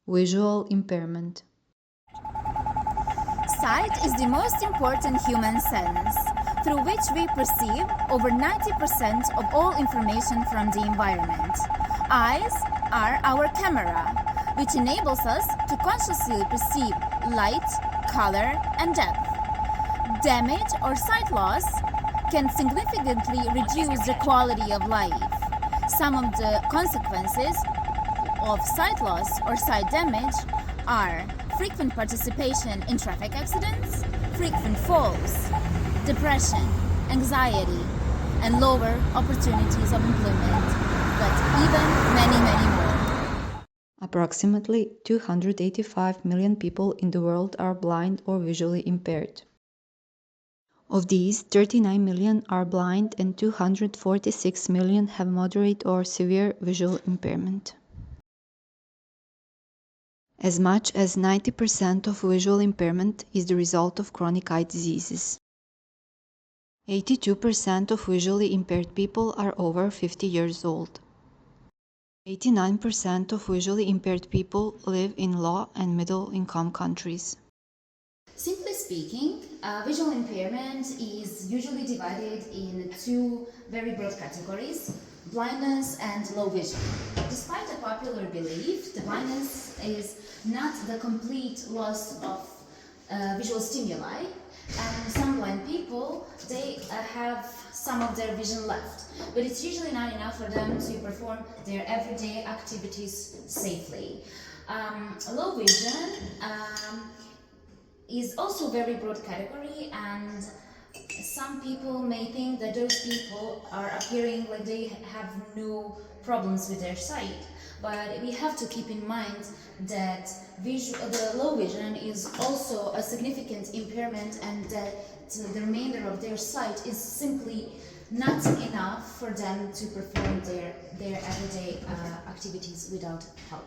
Visual impairment. Sight is the most important human sense, through which we perceive over 90% of all information from the environment. Eyes are our camera, which enables us to consciously perceive light, color, and depth. Damage or sight loss can significantly reduce the quality of life. Some of the consequences of sight loss or sight damage are frequent participation in traffic accidents, frequent falls, depression, anxiety, and lower opportunities of employment, but even many more. Approximately 285 million people in the world are blind or visually impaired. Of these, 39 million are blind and 246 million have moderate or severe visual impairment. As much as 90% of visual impairment is the result of chronic eye diseases. 82% of visually impaired people are over 50 years old. 89% of visually impaired people live in low and middle-income countries. Simply speaking, visual impairment is usually divided in two very broad categories: blindness and low vision. Despite a popular belief, the blindness is not the complete loss of visual stimuli, and some blind people, they have some of their vision left, but it's usually not enough for them to perform their everyday activities safely. Low vision is also a very broad category, and some people may think that those people are appearing like they have no problems with their sight, but we have to keep in mind that the low vision is also a significant impairment, and that the remainder of their sight is simply not enough for them to perform their everyday activities without help.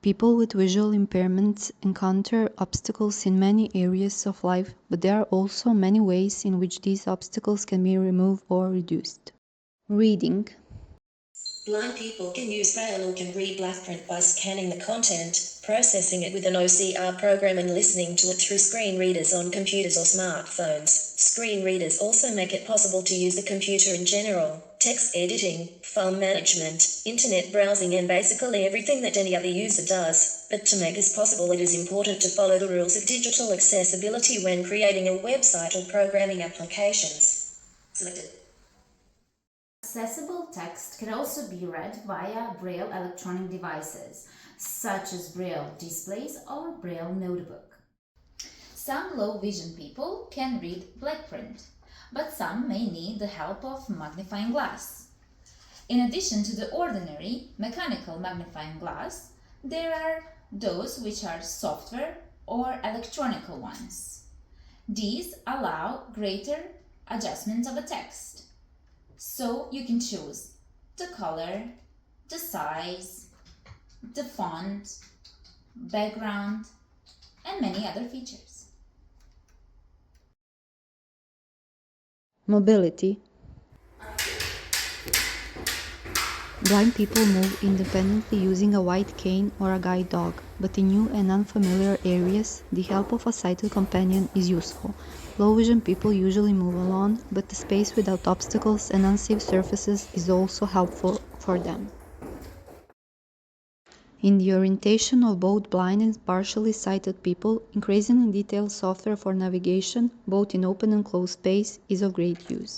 People with visual impairments encounter obstacles in many areas of life, but there are also many ways in which these obstacles can be removed or reduced. Reading. Blind people can use Braille or can read black print by scanning the content, processing it with an OCR program and listening to it through screen readers on computers or smartphones. Screen readers also make it possible to use the computer in general, text editing, file management, internet browsing, and basically everything that any other user does. But to make this possible, it is important to follow the rules of digital accessibility when creating a website or programming applications. Selected. Accessible text can also be read via Braille electronic devices, such as Braille displays or Braille notebook. Some low vision people can read black print, but some may need the help of magnifying glass. In addition to the ordinary mechanical magnifying glass, there are those which are software or electronical ones. These allow greater adjustment of a text. So you can choose the color, the size, the font, background, and many other features. Mobility. Blind people move independently using a white cane or a guide dog, but in new and unfamiliar areas, the help of a sighted companion is useful. Low vision people usually move alone, but the space without obstacles and unsafe surfaces is also helpful for them. In the orientation of both blind and partially sighted people, increasingly detailed software for navigation, both in open and closed space, is of great use.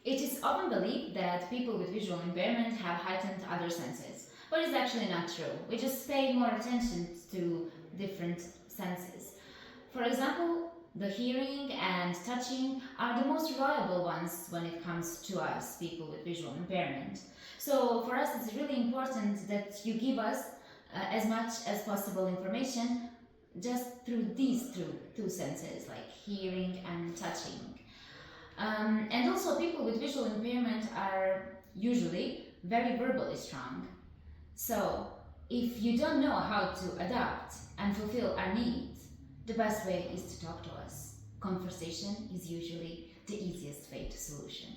It is often believed that people with visual impairment have heightened other senses, but it's actually not true. We just pay more attention to different senses. For example, the hearing and touching are the most reliable ones when it comes to us, people with visual impairment. So for us, it's really important that you give us as much as possible information just through these two senses, like hearing and touching. And also, people with visual impairment are usually very verbally strong. So, if you don't know how to adapt and fulfill our needs, the best way is to talk to us. Conversation is usually the easiest way to solution.